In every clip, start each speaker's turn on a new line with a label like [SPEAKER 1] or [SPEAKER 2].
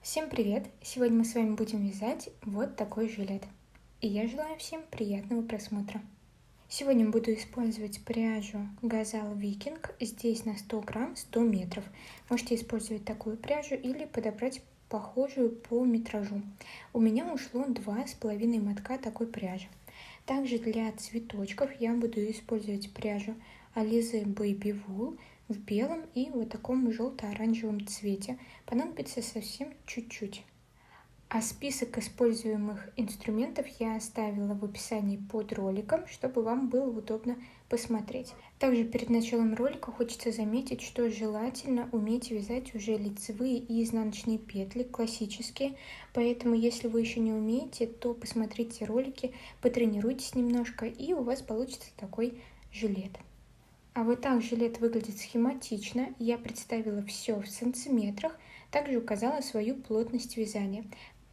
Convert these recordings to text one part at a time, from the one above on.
[SPEAKER 1] Всем привет! Сегодня мы с вами будем вязать вот такой жилет. И я желаю всем приятного просмотра. Сегодня буду использовать пряжу Gazal Viking. Здесь на 100 грамм 100 метров. Можете использовать такую пряжу или подобрать похожую по метражу. У меня ушло 2,5 мотка такой пряжи. Также для цветочков я буду использовать пряжу Alize Baby Wool в белом и вот таком желто-оранжевом цвете. Понадобится совсем чуть-чуть. А список используемых инструментов я оставила в описании под роликом, чтобы вам было удобно посмотреть. Также перед началом ролика хочется заметить, что желательно уметь вязать уже лицевые и изнаночные петли, классические. Поэтому, если вы еще не умеете, то посмотрите ролики, потренируйтесь немножко, и у вас получится такой жилет. А вот так жилет выглядит схематично. Я представила все в сантиметрах, также указала свою плотность вязания.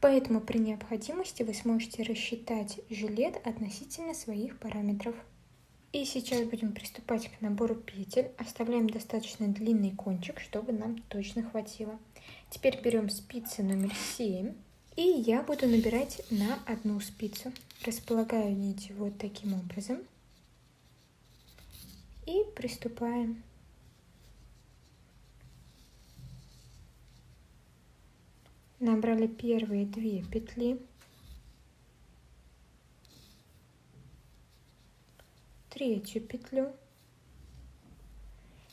[SPEAKER 1] Поэтому при необходимости вы сможете рассчитать жилет относительно своих параметров. И сейчас будем приступать к набору петель. Оставляем достаточно длинный кончик, чтобы нам точно хватило. Теперь берем спицы номер 7. И я буду набирать на одну спицу. Располагаю нить вот таким образом. И приступаем. Набрали первые 2 петли, третью петлю,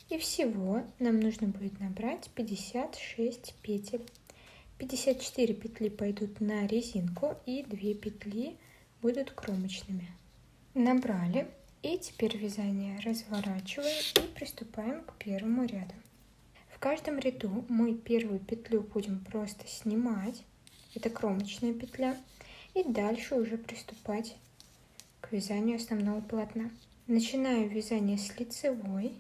[SPEAKER 1] и всего нам нужно будет набрать 56 петель. 54 петли пойдут на резинку и 2 петли будут кромочными. Набрали, и теперь вязание разворачиваем и приступаем к первому ряду. В каждом ряду мы первую петлю будем просто снимать, это кромочная петля, и дальше уже приступать к вязанию основного полотна. Начинаю вязание с лицевой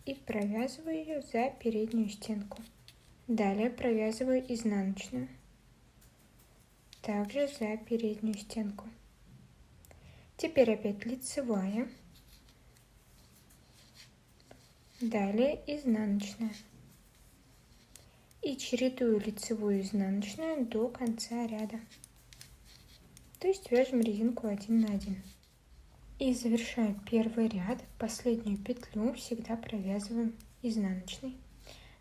[SPEAKER 1] и провязываю ее за переднюю стенку. Далее провязываю изнаночную, также за переднюю стенку. Теперь опять лицевая, далее изнаночная. И чередую лицевую и изнаночную до конца ряда. То есть вяжем резинку 1 на 1. И завершаю первый ряд. Последнюю петлю всегда провязываем изнаночной.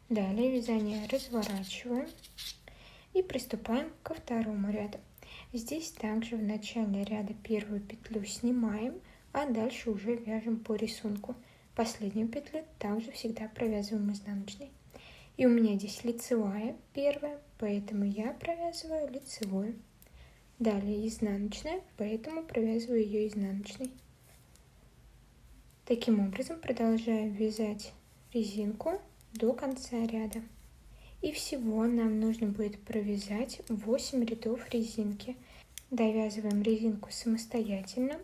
[SPEAKER 1] Далее вязание разворачиваем и приступаем ко второму ряду. Здесь также в начале ряда первую петлю снимаем, а дальше уже вяжем по рисунку. Последнюю петлю также всегда провязываем изнаночной. И у меня здесь лицевая первая, поэтому я провязываю лицевую. Далее изнаночная, поэтому провязываю ее изнаночной. Таким образом продолжаю вязать резинку до конца ряда. И всего нам нужно будет провязать 8 рядов резинки. Довязываем резинку самостоятельно.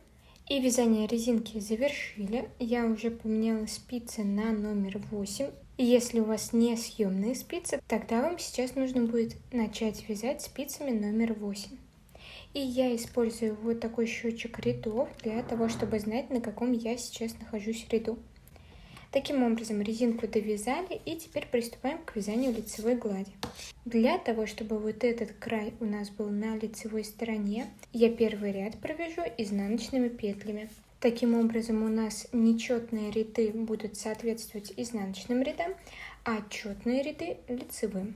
[SPEAKER 1] И вязание резинки завершили. Я уже поменяла спицы на номер 8. И если у вас не съемные спицы, тогда вам сейчас нужно будет начать вязать спицами номер 8. И я использую вот такой счетчик рядов для того, чтобы знать, на каком я сейчас нахожусь ряду. Таким образом резинку довязали, и теперь приступаем к вязанию лицевой глади. Для того, чтобы вот этот край у нас был на лицевой стороне, я первый ряд провяжу изнаночными петлями. Таким образом у нас нечетные ряды будут соответствовать изнаночным рядам, а четные ряды лицевым.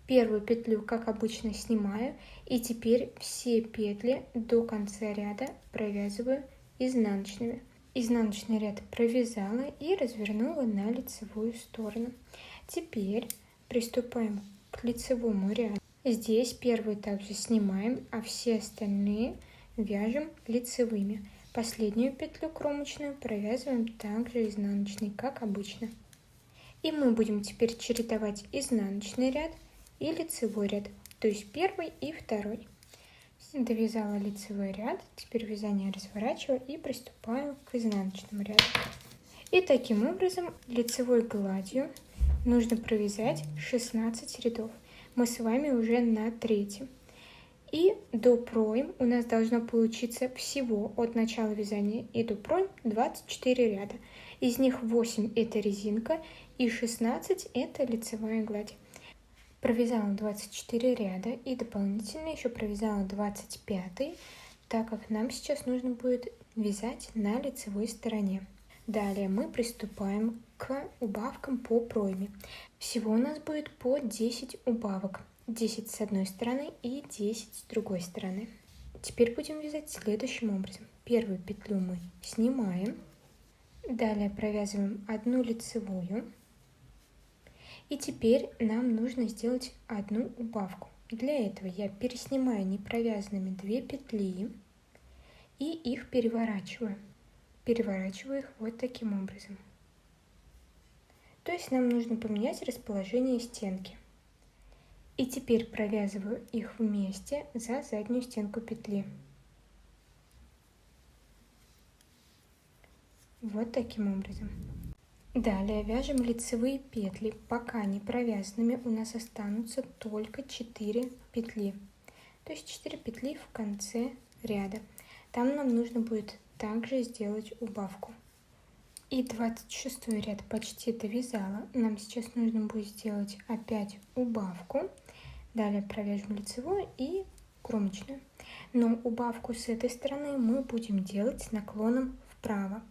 [SPEAKER 1] Первую петлю, как обычно, снимаю, и теперь все петли до конца ряда провязываю изнаночными. Изнаночный ряд провязала и развернула на лицевую сторону. Теперь приступаем к лицевому ряду. Здесь первый также снимаем, а все остальные вяжем лицевыми. Последнюю петлю кромочную провязываем также изнаночной, как обычно. И мы будем теперь чередовать изнаночный ряд и лицевой ряд, то есть первый и второй. Довязала лицевой ряд, теперь вязание разворачиваю и приступаю к изнаночному ряду. И таким образом лицевой гладью нужно провязать 16 рядов. Мы с вами уже на 3-м. И до пройм у нас должно получиться всего от начала вязания и до пройм 24 ряда. Из них 8 это резинка и 16 это лицевая гладь. Провязала 24 ряда и дополнительно еще провязала 25, так как нам сейчас нужно будет вязать на лицевой стороне. Далее мы приступаем к убавкам по пройме. Всего у нас будет по 10 убавок. 10 с одной стороны и 10 с другой стороны. Теперь будем вязать следующим образом. Первую петлю мы снимаем. Далее провязываем одну лицевую. И теперь нам нужно сделать одну убавку. Для этого я переснимаю непровязанными 2 петли и их переворачиваю. Переворачиваю их вот таким образом. То есть нам нужно поменять расположение стенки. И теперь провязываю их вместе за заднюю стенку петли. Вот таким образом. Далее вяжем лицевые петли. Пока не провязанными у нас останутся только 4 петли. То есть 4 петли в конце ряда. Там нам нужно будет также сделать убавку. И 26 ряд почти довязала. Нам сейчас нужно будет сделать опять убавку. Далее провяжем лицевую и кромочную. Но убавку с этой стороны мы будем делать с наклоном вправо.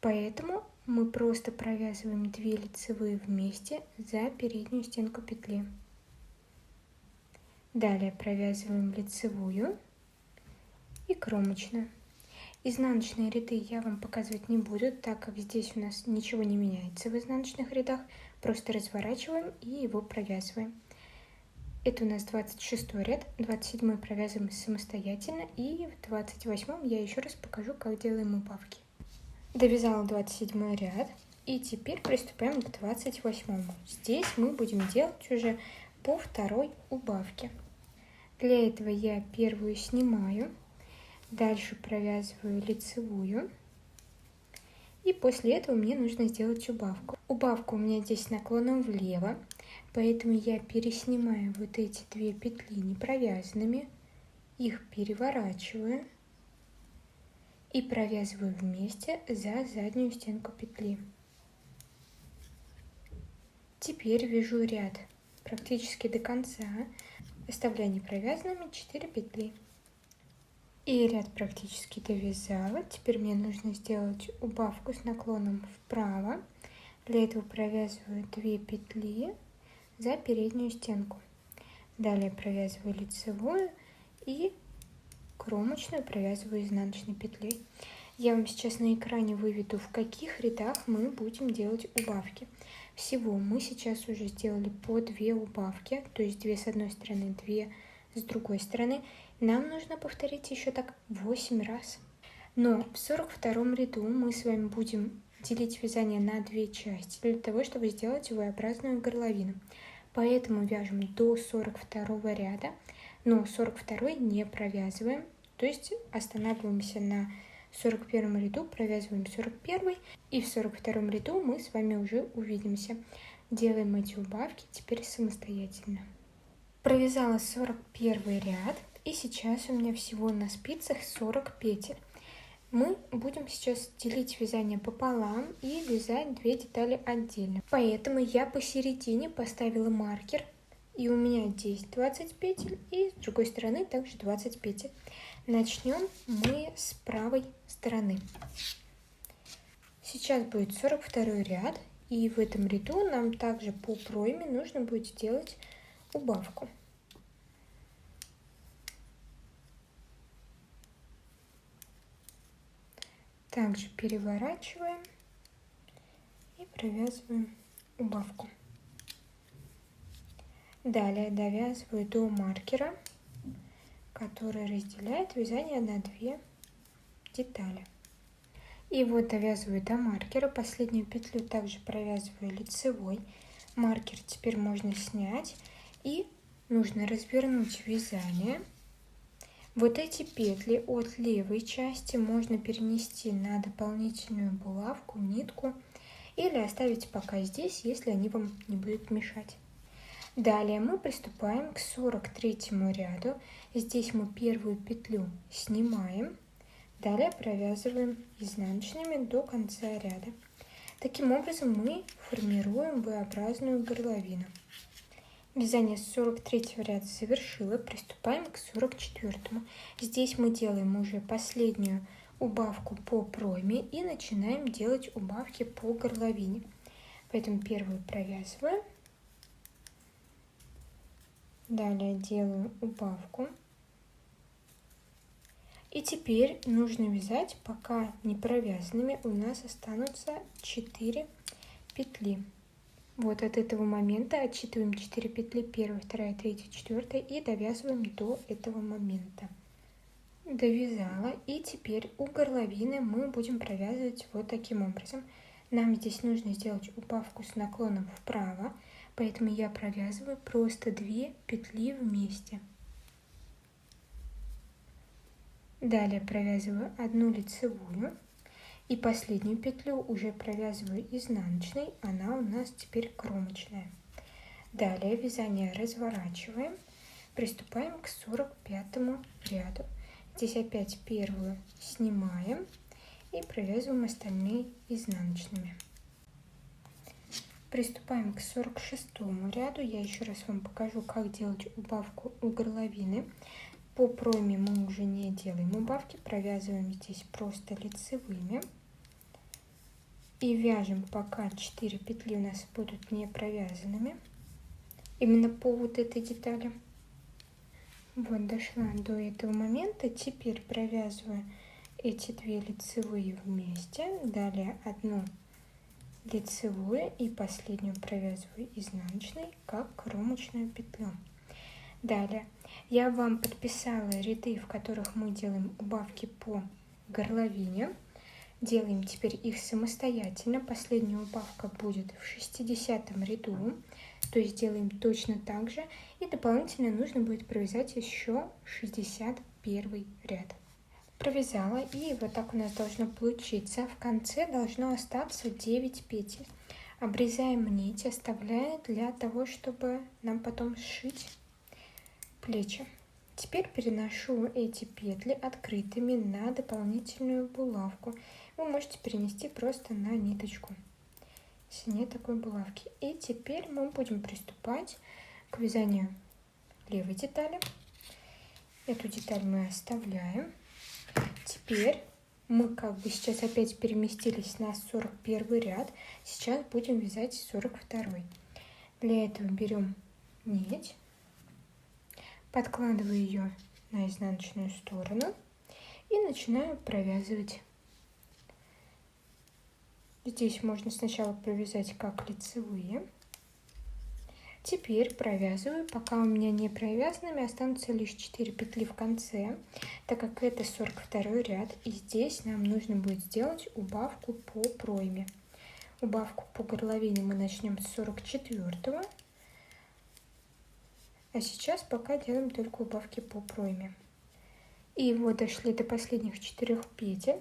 [SPEAKER 1] Поэтому мы просто провязываем 2 лицевые вместе за переднюю стенку петли. Далее провязываем лицевую и кромочную. Изнаночные ряды я вам показывать не буду, так как здесь у нас ничего не меняется в изнаночных рядах. Просто разворачиваем и его провязываем. Это у нас 26 ряд, 27 провязываем самостоятельно, и в 28 я еще раз покажу, как делаем убавки. Довязала 27 ряд, и теперь приступаем к 28. Здесь мы будем делать уже по второй убавке. Для этого я первую снимаю, дальше провязываю лицевую, и после этого мне нужно сделать убавку. Убавка у меня здесь наклоном влево, поэтому я переснимаю вот эти 2 петли не провязанными, их переворачиваю и провязываю вместе за заднюю стенку петли. Теперь вяжу ряд практически до конца, оставляя непровязанными 4 петли. И ряд практически довязала. Теперь мне нужно сделать убавку с наклоном вправо. Для этого провязываю 2 петли за переднюю стенку. Далее провязываю лицевую и кромочную провязываю изнаночной петлей. Я вам сейчас на экране выведу, в каких рядах мы будем делать убавки. Всего мы сейчас уже сделали по 2 убавки, то есть 2 с одной стороны, 2 с другой стороны. Нам нужно повторить еще так 8 раз. Но в 42 ряду мы с вами будем делить вязание на 2 части, для того, чтобы сделать V-образную горловину. Поэтому вяжем до 42 ряда, но 42 не провязываем, то есть останавливаемся на 41 ряду, провязываем 41, и в 42 ряду мы с вами уже увидимся. Делаем эти убавки теперь самостоятельно. Провязала 41 ряд, и сейчас у меня всего на спицах 40 петель. Мы будем сейчас делить вязание пополам и вязать 2 детали отдельно. Поэтому я посередине поставила маркер, и у меня здесь 20 петель, и с другой стороны также 20 петель. Начнем мы с правой стороны. Сейчас будет 42 ряд, и в этом ряду нам также по пройме нужно будет сделать убавку. Также переворачиваем и провязываем убавку. Далее довязываю до маркера, который разделяет вязание на 2 детали. И вот довязываю до маркера, последнюю петлю также провязываю лицевой. Маркер теперь можно снять, и нужно развернуть вязание. Вот эти петли от левой части можно перенести на дополнительную булавку, нитку, или оставить пока здесь, если они вам не будут мешать. Далее мы приступаем к 43 ряду. Здесь мы первую петлю снимаем, далее провязываем изнаночными до конца ряда. Таким образом мы формируем V-образную горловину. Вязание с 43 ряда завершила, приступаем к 44. Здесь мы делаем уже последнюю убавку по пройме и начинаем делать убавки по горловине. Поэтому первую провязываю, далее делаю убавку. И теперь нужно вязать, пока не провязанными у нас останутся 4 петли. Вот от этого момента отсчитываем 4 петли, 1, 2, 3, 4 и довязываем до этого момента. Довязала, и теперь у горловины мы будем провязывать вот таким образом. Нам здесь нужно сделать убавку с наклоном вправо, поэтому я провязываю просто 2 петли вместе. Далее провязываю одну лицевую. И последнюю петлю уже провязываю изнаночной, она у нас теперь кромочная. Далее вязание разворачиваем, приступаем к 45 ряду. Здесь опять первую снимаем и провязываем остальные изнаночными. Приступаем к 46 ряду. Я еще раз вам покажу, как делать убавку у горловины. По пройме мы уже не делаем убавки, провязываем здесь просто лицевыми. И вяжем, пока 4 петли у нас будут не провязанными. Именно по вот этой детали. Вот дошла до этого момента. Теперь провязываю эти 2 лицевые вместе. Далее одну лицевую и последнюю провязываю изнаночной, как кромочную петлю. Далее я вам подписала ряды, в которых мы делаем убавки по горловине. Делаем теперь их самостоятельно. Последняя убавка будет в 60 ряду, то есть делаем точно так же. И дополнительно нужно будет провязать еще 61 ряд. Провязала, и вот так у нас должно получиться. В конце должно остаться 9 петель. Обрезаем нить, оставляя для того, чтобы нам потом сшить плечи. Теперь переношу эти петли открытыми на дополнительную булавку. Вы можете перенести просто на ниточку, если нет такой булавки. И теперь мы будем приступать к вязанию левой детали. Эту деталь мы оставляем. Теперь мы как бы сейчас опять переместились на 41 ряд. Сейчас будем вязать 42. Для этого берем нить, подкладываю ее на изнаночную сторону и начинаю провязывать. Здесь можно сначала провязать как лицевые. Теперь провязываю, пока у меня не провязанными останутся лишь 4 петли в конце, так как это 42 ряд, и здесь нам нужно будет сделать убавку по пройме. Убавку по горловине мы начнем с 44, а сейчас пока делаем только убавки по пройме. И вот дошли до последних 4 петель.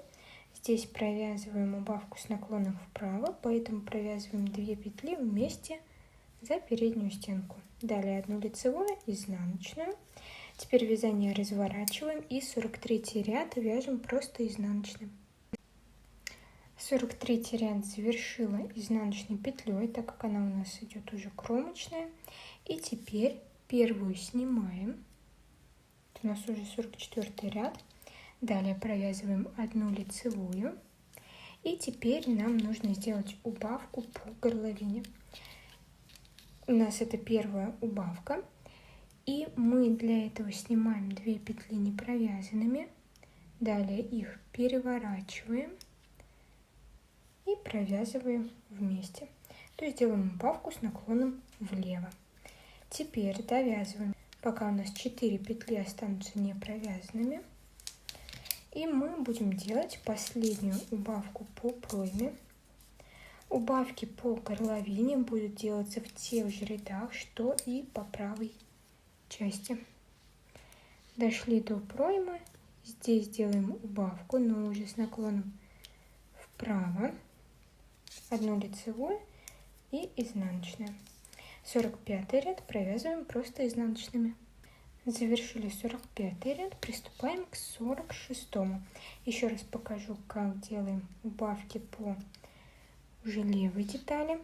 [SPEAKER 1] Здесь провязываем убавку с наклоном вправо, поэтому провязываем 2 петли вместе за переднюю стенку. Далее одну лицевую, изнаночную. Теперь вязание разворачиваем и 43 ряд вяжем просто изнаночным. 43 ряд завершила изнаночной петлей, так как она у нас идет уже кромочная. И теперь первую снимаем. Это у нас уже 44 ряд. Далее провязываем одну лицевую. И теперь нам нужно сделать убавку по горловине. У нас это первая убавка. И мы для этого снимаем 2 петли не провязанными. Далее их переворачиваем и провязываем вместе. То есть делаем убавку с наклоном влево. Теперь довязываем, пока у нас 4 петли останутся не провязанными. И мы будем делать последнюю убавку по пройме. Убавки по горловине будут делаться в тех же рядах, что и по правой части. Дошли до проймы. Здесь делаем убавку, но уже с наклоном вправо. Одну лицевую и изнаночную. 45 ряд провязываем просто изнаночными. Завершили 45 ряд, приступаем к 46. Еще раз покажу, как делаем убавки по уже левой детали.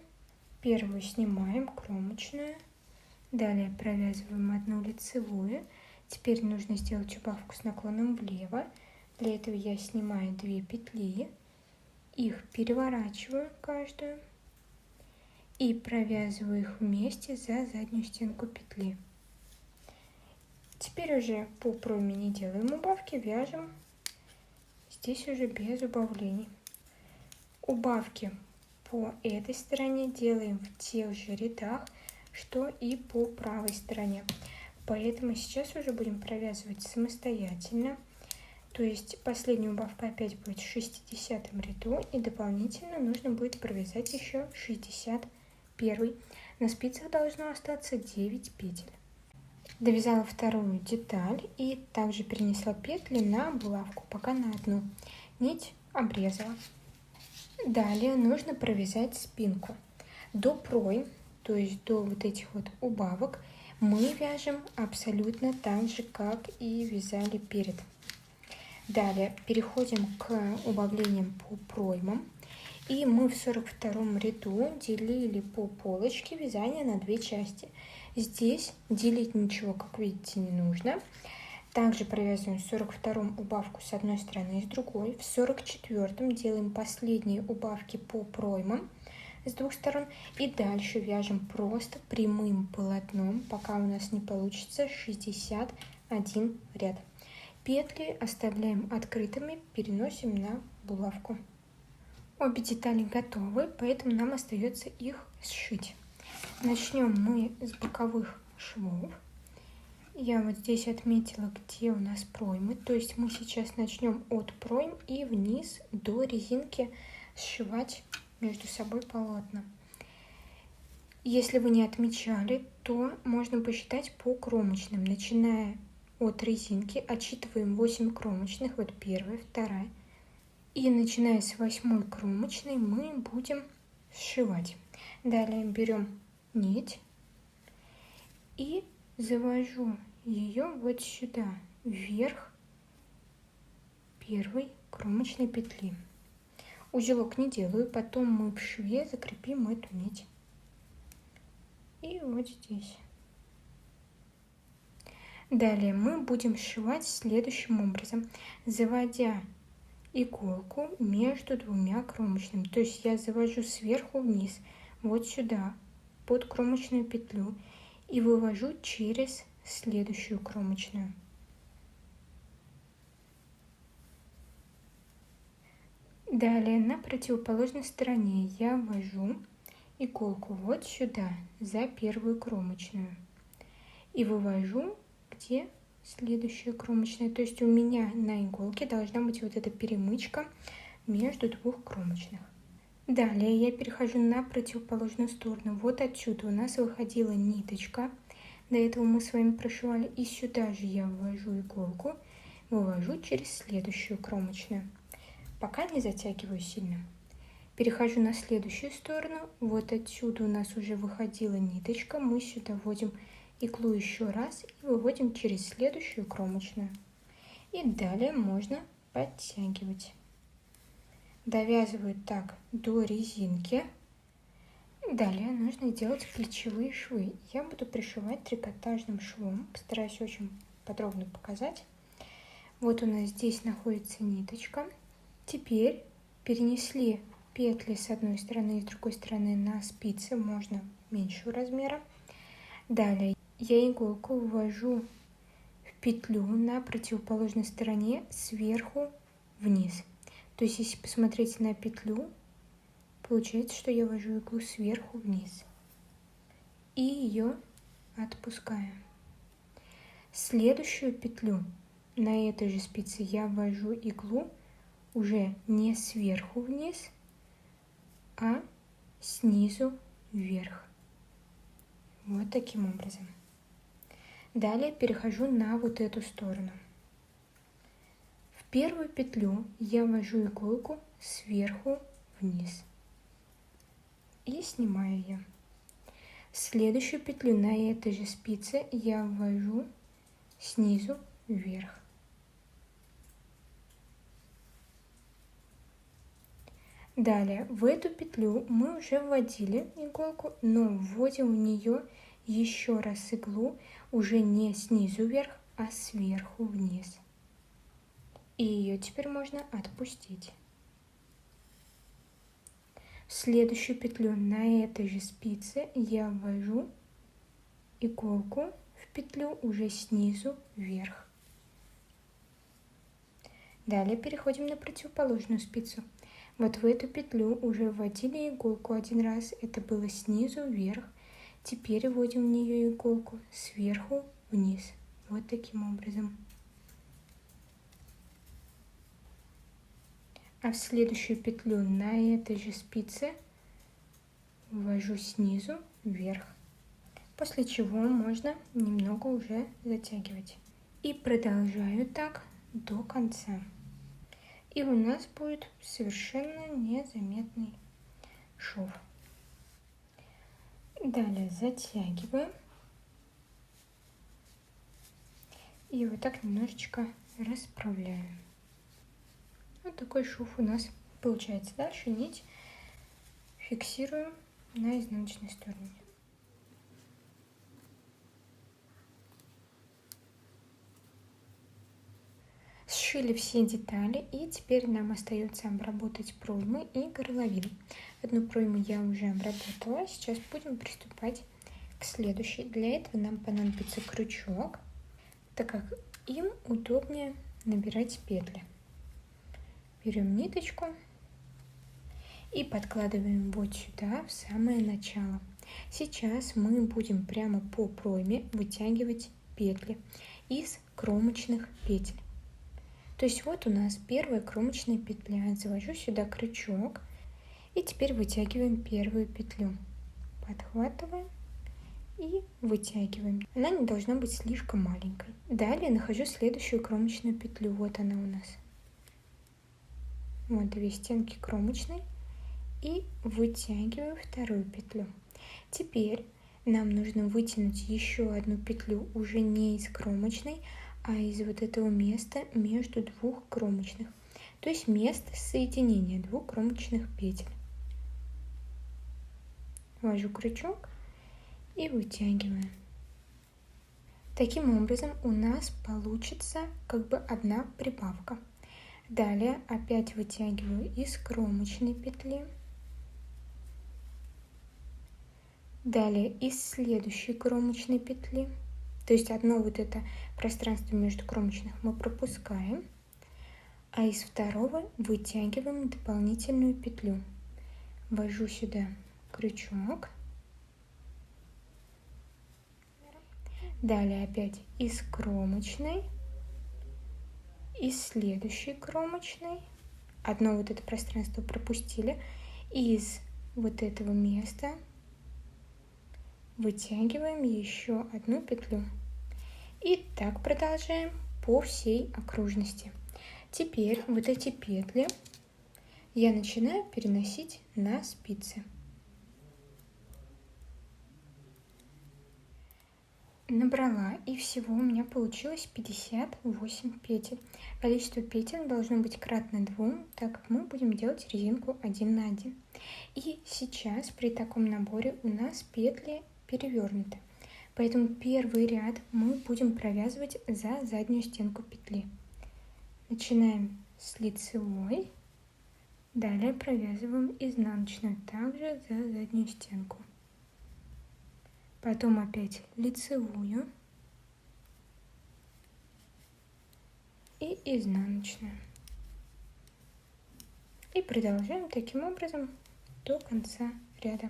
[SPEAKER 1] Первую снимаем кромочную, Далее провязываем одну лицевую. Теперь нужно сделать убавку с наклоном влево. Для этого я снимаю 2 петли, их переворачиваю каждую и провязываю их вместе за заднюю стенку петли. Теперь уже по пройме не делаем убавки, вяжем здесь уже без убавлений. Убавки по этой стороне делаем в тех же рядах, что и по правой стороне. Поэтому сейчас уже будем провязывать самостоятельно. То есть последняя убавка опять будет в 60 ряду, и дополнительно нужно будет провязать еще 61. На спицах должно остаться 9 петель. Довязала вторую деталь и также перенесла петли на булавку, пока на одну нить обрезала. Далее нужно провязать спинку. До пройм, то есть до вот этих вот убавок, мы вяжем абсолютно так же, как и вязали перед. Далее переходим к убавлениям по проймам. И мы в 42 ряду делили по полочке вязание на 2 части. Здесь делить ничего, как видите, не нужно. Также провязываем в 42-м убавку с одной стороны и с другой. В 44-м делаем последние убавки по проймам с двух сторон. И дальше вяжем просто прямым полотном, пока у нас не получится 61 ряд. Петли оставляем открытыми, переносим на булавку. Обе детали готовы, поэтому нам остается их сшить. Начнем мы с боковых швов. Я вот здесь отметила, где у нас проймы. То есть мы сейчас начнем от пройм и вниз до резинки сшивать между собой полотна. Если вы не отмечали, то можно посчитать по кромочным. Начиная от резинки отсчитываем 8 кромочных. Вот первая, вторая. И начиная с 8 кромочной мы будем сшивать. Далее берем нить и завожу ее вот сюда, вверх первой кромочной петли. Узелок не делаю, потом мы в шве закрепим эту нить. И вот здесь. Далее мы будем сшивать следующим образом, заводя иголку между 2 кромочными. То есть я завожу сверху вниз, вот сюда, под кромочную петлю, и вывожу через следующую кромочную. Далее на противоположной стороне я ввожу иголку вот сюда, за первую кромочную, и вывожу, где следующая кромочная. То есть у меня на иголке должна быть вот эта перемычка между 2 кромочных. Далее я перехожу на противоположную сторону. Вот отсюда у нас выходила ниточка. До этого мы с вами прошивали. И сюда же я ввожу иголку, вывожу через следующую кромочную. Пока не затягиваю сильно. Перехожу на следующую сторону. Вот отсюда у нас уже выходила ниточка. Мы сюда вводим иглу еще раз и выводим через следующую кромочную. И далее можно подтягивать. Довязываю так до резинки. Далее нужно делать плечевые швы. Я буду пришивать трикотажным швом. Постараюсь очень подробно показать. Вот у нас здесь находится ниточка. Теперь перенесли петли с одной стороны и с другой стороны на спицы, можно меньшего размера. Далее я иголку ввожу в петлю на противоположной стороне сверху вниз. То есть если посмотреть на петлю, получается, что я ввожу иглу сверху вниз и ее отпускаю. Следующую петлю на этой же спице я ввожу иглу уже не сверху вниз, а снизу вверх. Вот таким образом. Далее перехожу на вот эту сторону. В первую петлю я ввожу иголку сверху вниз и снимаю ее. В следующую петлю на этой же спице я ввожу снизу вверх. Далее в эту петлю мы уже вводили иголку, но вводим в нее еще раз иглу уже не снизу вверх, а сверху вниз. И ее теперь можно отпустить. В следующую петлю на этой же спице я ввожу иголку в петлю уже снизу вверх. Далее переходим на противоположную спицу. Вот в эту петлю уже вводили иголку один раз, это было снизу вверх. Теперь вводим в нее иголку сверху вниз, вот таким образом. А в следующую петлю на этой же спице ввожу снизу вверх. После чего можно немного уже затягивать. И продолжаю так до конца. И у нас будет совершенно незаметный шов. Далее затягиваем. И вот так немножечко расправляем. Вот такой шов у нас получается. Дальше нить фиксируем на изнаночной стороне. Сшили все детали, и теперь нам остается обработать проймы и горловину. Одну пройму я уже обработала, сейчас будем приступать к следующей. Для этого нам понадобится крючок, так как им удобнее набирать петли. Берем ниточку и подкладываем вот сюда, в самое начало. Сейчас мы будем прямо по пройме вытягивать петли из кромочных петель. То есть вот у нас первая кромочная петля. Завожу сюда крючок и теперь вытягиваем первую петлю. Подхватываем и вытягиваем. Она не должна быть слишком маленькой. Далее нахожу следующую кромочную петлю. Вот она у нас. Вот две стенки кромочной. И вытягиваю вторую петлю. Теперь нам нужно вытянуть еще одну петлю уже не из кромочной, а из вот этого места между двух кромочных. То есть место соединения двух кромочных петель. Ввожу крючок и вытягиваю. Таким образом у нас получится как бы одна прибавка. Далее опять вытягиваю из кромочной петли. Далее из следующей кромочной петли. То есть одно вот это пространство между кромочных мы пропускаем. А из второго вытягиваем дополнительную петлю. Ввожу сюда крючок. Далее опять из кромочной. Из следующей кромочной. Одно вот это пространство пропустили. Из вот этого места вытягиваем еще одну петлю. И так продолжаем по всей окружности. Теперь вот эти петли я начинаю переносить на спицы. Набрала, и всего у меня получилось 58 петель. Количество петель должно быть кратно 2, так как мы будем делать резинку 1 на 1. И сейчас при таком наборе у нас петли перевернуты. Поэтому первый ряд мы будем провязывать за заднюю стенку петли. Начинаем с лицевой, далее провязываем изнаночную также за заднюю стенку. Потом опять лицевую и изнаночную. И продолжаем таким образом до конца ряда.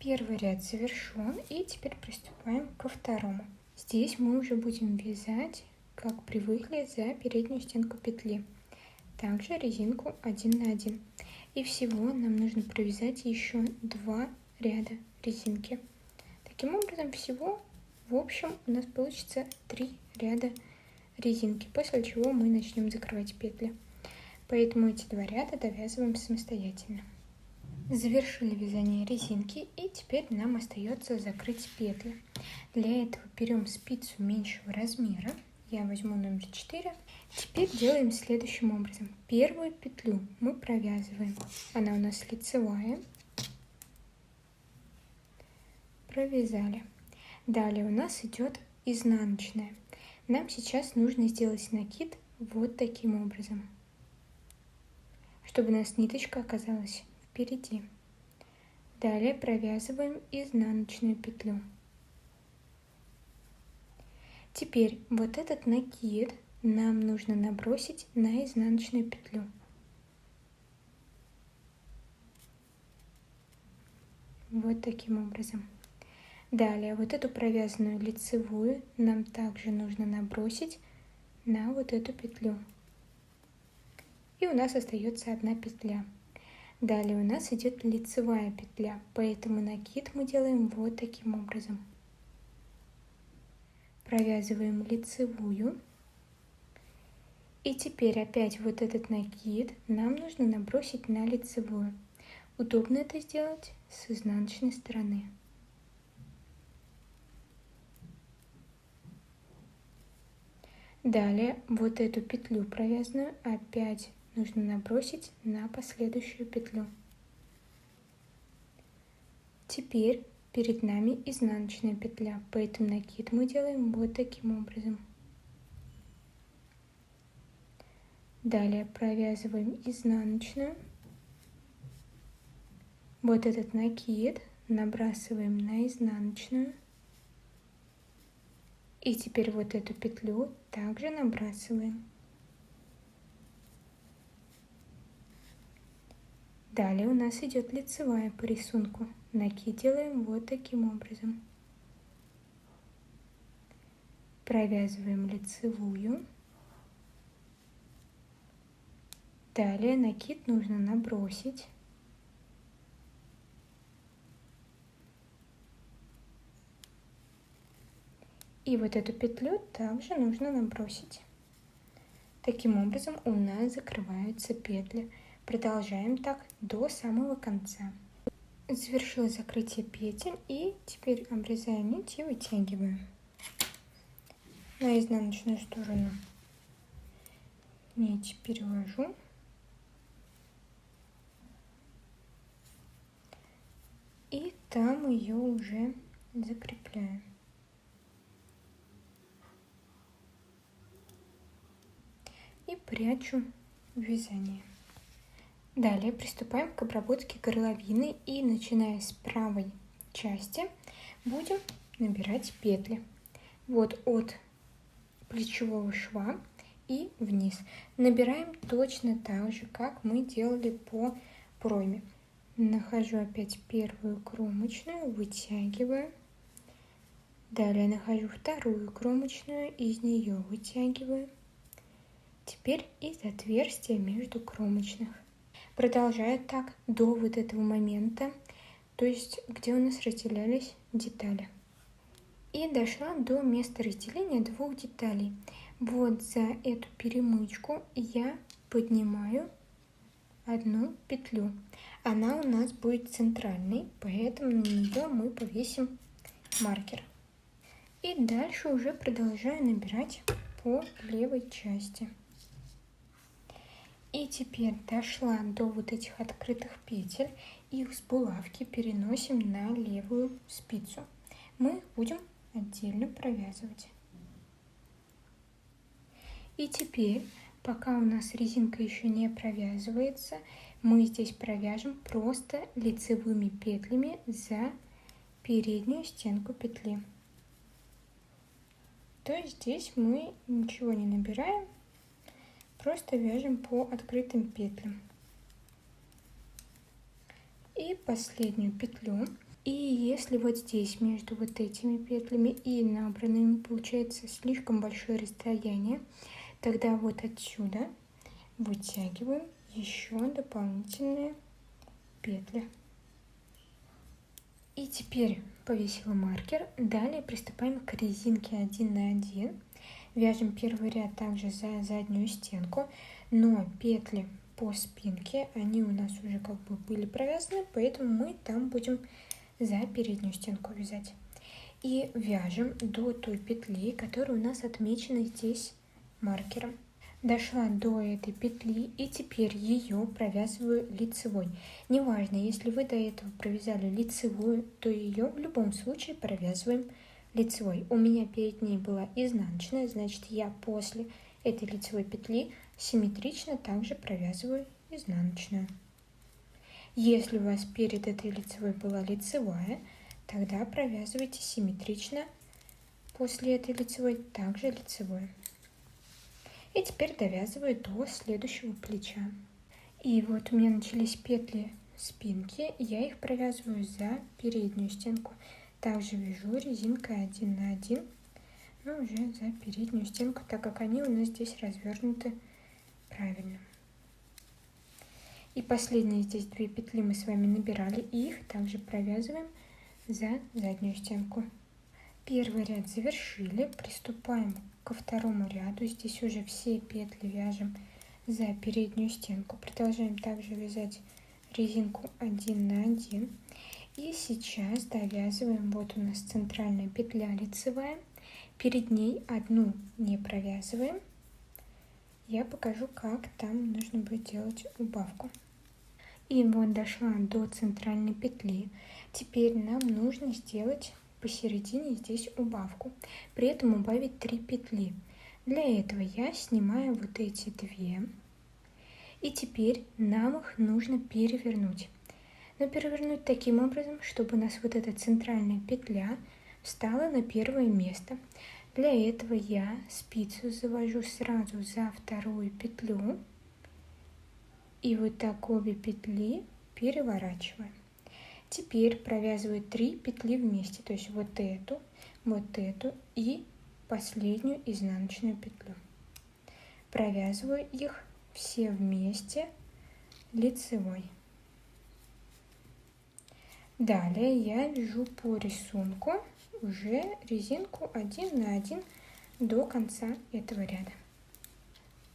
[SPEAKER 1] Первый ряд завершен, и теперь приступаем ко второму. Здесь мы уже будем вязать, как привыкли, за переднюю стенку петли. Также резинку 1 на 1. И всего нам нужно провязать еще 2 ряда резинки. Таким образом, всего в общем у нас получится 3 ряда резинки, после чего мы начнем закрывать петли. Поэтому эти 2 ряда довязываем самостоятельно. Завершили вязание резинки, и теперь нам остается закрыть петли. Для этого берем спицу меньшего размера, я возьму номер 4. Теперь делаем следующим образом. Первую петлю мы провязываем, она у нас лицевая, провязали. Далее у нас идет изнаночная. Нам сейчас нужно сделать накид вот таким образом, чтобы у нас ниточка оказалась впереди. Далее провязываем изнаночную петлю. Теперь вот этот накид нам нужно набросить на изнаночную петлю. Вот таким образом. Далее вот эту провязанную лицевую нам также нужно набросить на вот эту петлю. И у нас остается одна петля. Далее у нас идет лицевая петля, поэтому накид мы делаем вот таким образом. Провязываем лицевую. И теперь опять вот этот накид нам нужно набросить на лицевую. Удобно это сделать с изнаночной стороны. Далее вот эту петлю провязанную опять нужно набросить на последующую петлю. Теперь перед нами изнаночная петля, поэтому накид мы делаем вот таким образом. Далее провязываем изнаночную. Вот этот накид набрасываем на изнаночную. И теперь вот эту петлю также набрасываем. Далее у нас идет лицевая по рисунку. Накид делаем вот таким образом. Провязываем лицевую. Далее накид нужно набросить. И вот эту петлю также нужно набросить. Таким образом у нас закрываются петли. Продолжаем так до самого конца. Завершилось закрытие петель, и теперь обрезаем нить и вытягиваем на изнаночную сторону. Нить перевожу. И там ее уже закрепляем. И прячу вязание. Далее приступаем к обработке горловины, и начиная с правой части будем набирать петли. Вот от плечевого шва и вниз. Набираем точно так же, как мы делали по пройме. Нахожу опять первую кромочную, вытягиваю. Далее нахожу вторую кромочную, из нее вытягиваю. Теперь из отверстия между кромочных. Продолжаю так до вот этого момента, то есть где у нас разделялись детали. И дошла до места разделения двух деталей. Вот за эту перемычку я поднимаю одну петлю. Она у нас будет центральной, поэтому на нее мы повесим маркер. И дальше уже продолжаю набирать по левой части. И теперь дошла до вот этих открытых петель, их с булавки переносим на левую спицу. Мы их будем отдельно провязывать. И теперь, пока у нас резинка еще не провязывается, мы здесь провяжем просто лицевыми петлями за переднюю стенку петли. То есть здесь мы ничего не набираем, просто вяжем по открытым петлям. И последнюю петлю. И если вот здесь между вот этими петлями и набранными получается слишком большое расстояние, тогда вот отсюда вытягиваем еще дополнительные петли. И теперь повесила маркер. Далее приступаем к резинке 1 на 1. Вяжем первый ряд также за заднюю стенку, но петли по спинке, они у нас уже как бы были провязаны, поэтому мы там будем за переднюю стенку вязать. И вяжем до той петли, которая у нас отмечена здесь маркером. Дошла до этой петли, и теперь ее провязываю лицевой. Неважно, если вы до этого провязали лицевую, то ее в любом случае провязываем лицевой. У меня перед ней была изнаночная, значит я после этой лицевой петли симметрично также провязываю изнаночную. Если у вас перед этой лицевой была лицевая, тогда провязывайте симметрично после этой лицевой также лицевой. И теперь довязываю до следующего плеча. И вот у меня начались петли спинки, я их провязываю за переднюю стенку. Также вяжу резинкой 1 на 1, но уже за переднюю стенку, так как они у нас здесь развернуты правильно. И последние здесь 2 петли мы с вами набирали, и их также провязываем за заднюю стенку. Первый ряд завершили, приступаем ко второму ряду. Здесь уже все петли вяжем за переднюю стенку. Продолжаем также вязать резинку 1 на 1. И сейчас довязываем, вот у нас центральная петля лицевая, перед ней одну не провязываем. Я покажу, как там нужно будет делать убавку. И вот дошла до центральной петли. Теперь нам нужно сделать посередине здесь убавку. При этом убавить 3 петли. Для этого я снимаю вот эти 2. И теперь нам их нужно перевернуть. Но перевернуть таким образом, чтобы у нас вот эта центральная петля встала на первое место. Для этого я спицу завожу сразу за вторую петлю. И вот так обе петли переворачиваем. Теперь провязываю 3 петли вместе, то есть вот эту и последнюю изнаночную петлю. Провязываю их все вместе лицевой. Далее я вяжу по рисунку уже резинку 1 на 1 до конца этого ряда.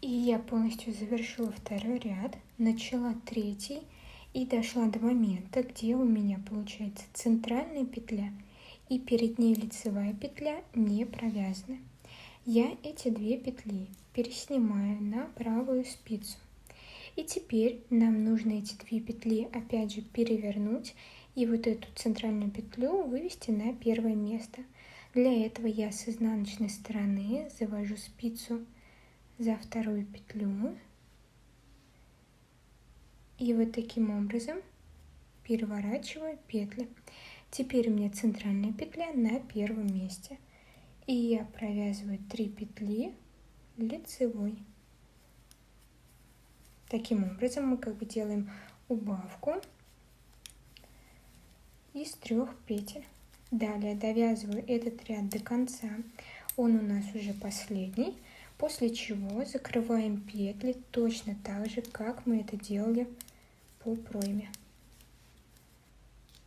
[SPEAKER 1] И я полностью завершила второй ряд, начала третий и дошла до момента, где у меня получается центральная петля и перед ней лицевая петля не провязаны. Я эти 2 петли переснимаю на правую спицу. И теперь нам нужно эти 2 петли опять же перевернуть и вот эту центральную петлю вывести на первое место. Для этого я с изнаночной стороны завожу спицу за вторую петлю и вот таким образом переворачиваю петли. Теперь у меня центральная петля на первом месте. И я провязываю 3 петли лицевой. Таким образом мы как бы делаем убавку из 3 петель. Далее довязываю этот ряд до конца. Он у нас уже последний. После чего закрываем петли точно так же, как мы это делали по пройме.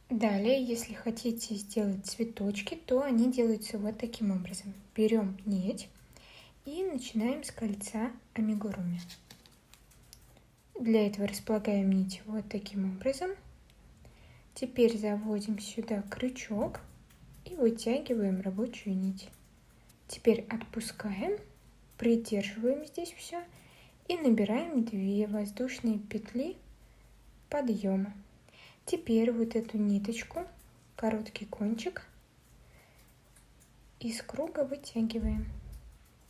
[SPEAKER 1] Далее, если хотите сделать цветочки, то они делаются вот таким образом. Берем нить и начинаем с кольца амигуруми. Для этого располагаем нить вот таким образом. Теперь заводим сюда крючок и вытягиваем рабочую нить. Теперь отпускаем, придерживаем здесь все и набираем 2 воздушные петли подъема. Теперь вот эту ниточку, короткий кончик, из круга вытягиваем.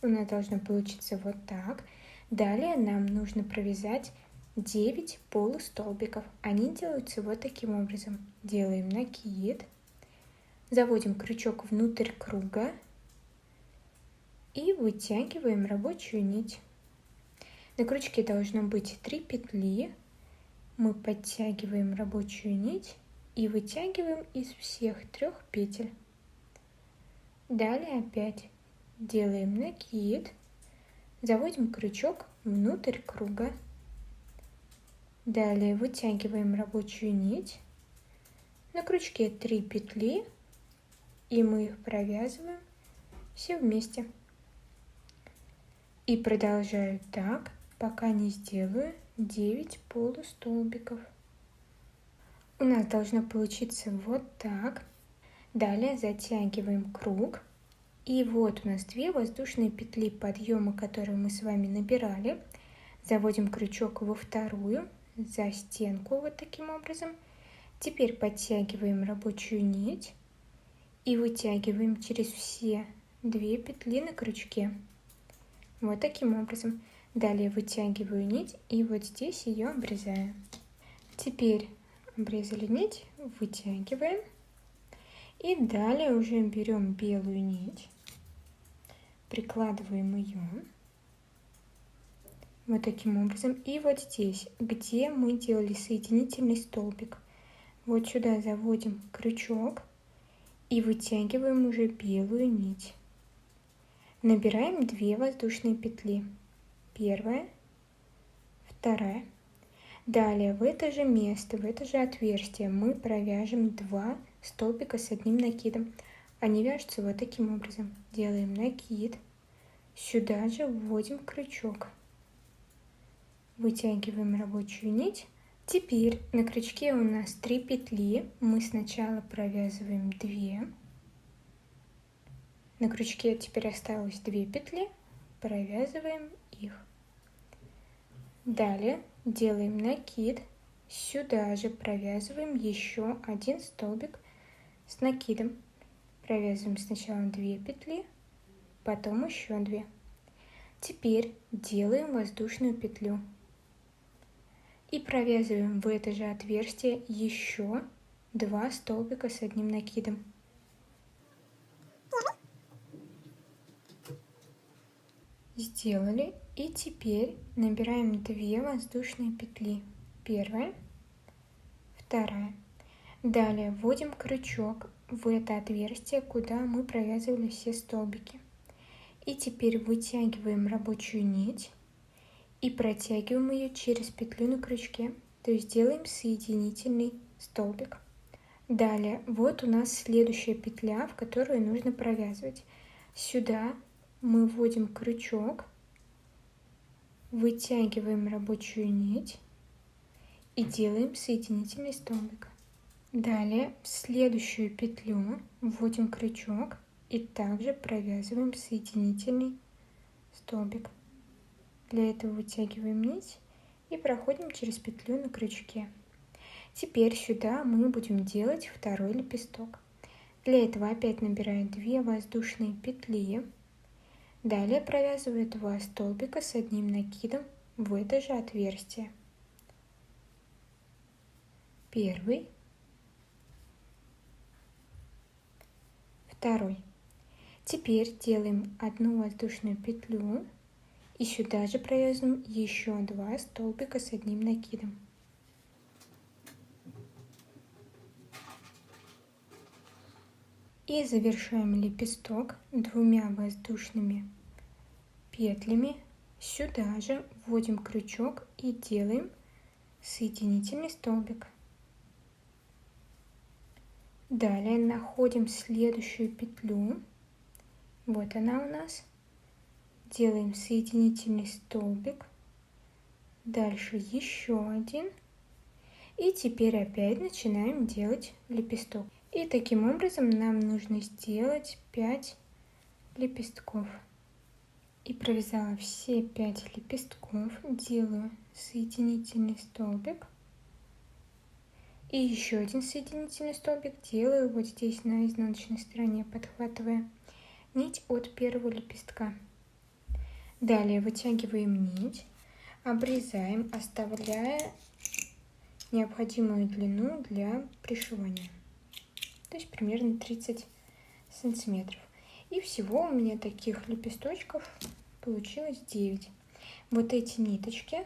[SPEAKER 1] У нас должно получиться вот так. Далее нам нужно провязать 9 полустолбиков. Они делаются вот таким образом. Делаем накид, заводим крючок внутрь круга и вытягиваем рабочую нить. На крючке должно быть 3 петли. Мы подтягиваем рабочую нить и вытягиваем из всех 3 петель. Далее опять делаем накид, заводим крючок внутрь круга. Далее вытягиваем рабочую нить. На крючке 3 петли и мы их провязываем все вместе. И продолжаю так, пока не сделаю 9 полустолбиков. У нас должно получиться вот так. Далее затягиваем круг. И вот у нас 2 воздушные петли подъема, которые мы с вами набирали. Заводим крючок во вторую, за стенку вот таким образом. Теперь подтягиваем рабочую нить и вытягиваем через все 2 петли на крючке. Вот таким образом. Далее вытягиваю нить и вот здесь ее обрезаю. Теперь обрезали нить, вытягиваем. И далее уже берем белую нить, прикладываем ее вот таким образом. И вот здесь, где мы делали соединительный столбик, вот сюда заводим крючок и вытягиваем уже белую нить. Набираем 2 воздушные петли. Первая, вторая. Далее в это же место, в это же отверстие мы провяжем 2 столбика с одним накидом. Они вяжутся вот таким образом. Делаем накид, сюда же вводим крючок, вытягиваем рабочую нить. Теперь на крючке у нас 3 петли. Мы сначала провязываем 2. На крючке теперь осталось 2 петли, провязываем их. Далее делаем накид, сюда же провязываем еще 1 столбик с накидом. Провязываем сначала 2 петли, потом еще 2. Теперь делаем воздушную петлю и провязываем в это же отверстие еще 2 столбика с одним накидом. Сделали, и теперь набираем 2 воздушные петли. Первая, вторая. Далее вводим крючок в это отверстие, куда мы провязывали все столбики. И теперь вытягиваем рабочую нить и протягиваем ее через петлю на крючке, то есть делаем соединительный столбик. Далее вот у нас следующая петля, в которую нужно провязывать. Сюда мы вводим крючок, вытягиваем рабочую нить и делаем соединительный столбик. Далее в следующую петлю вводим крючок и также провязываем соединительный столбик. Для этого вытягиваем нить и проходим через петлю на крючке. Теперь сюда мы будем делать второй лепесток. Для этого опять набираем 2 воздушные петли. Далее провязываю 2 столбика с одним накидом в это же отверстие. Первый, второй. Теперь делаем 1 воздушную петлю и сюда же провязываем еще 2 столбика с одним накидом. И завершаем лепесток 2 воздушными петлями. Сюда же вводим крючок и делаем соединительный столбик. Далее находим следующую петлю. Вот она у нас. Делаем соединительный столбик. Дальше еще 1. И теперь опять начинаем делать лепесток. И таким образом нам нужно сделать 5 лепестков. И провязала все 5 лепестков, делаю соединительный столбик. И еще 1 соединительный столбик делаю вот здесь на изнаночной стороне, подхватывая нить от первого лепестка. Далее вытягиваем нить, обрезаем, оставляя необходимую длину для пришивания. То есть примерно 30 сантиметров. И всего у меня таких лепесточков получилось 9. Вот эти ниточки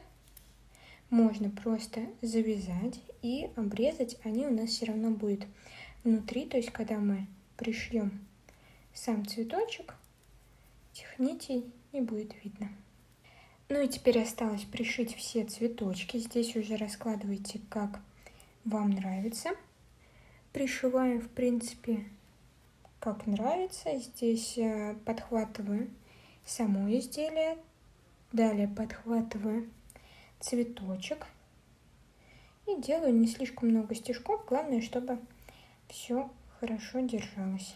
[SPEAKER 1] можно просто завязать и обрезать. Они у нас все равно будут внутри. То есть когда мы пришьем сам цветочек, этих нитей не будет видно. Ну и теперь осталось пришить все цветочки. Здесь уже раскладывайте, как вам нравится. Пришиваем, в принципе, как нравится. Здесь подхватываю само изделие. Далее подхватываю цветочек. И делаю не слишком много стежков. Главное, чтобы все хорошо держалось.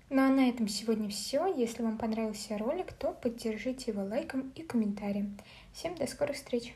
[SPEAKER 1] На на этом сегодня все. Если вам понравился ролик, то поддержите его лайком и комментарием. Всем до скорых встреч!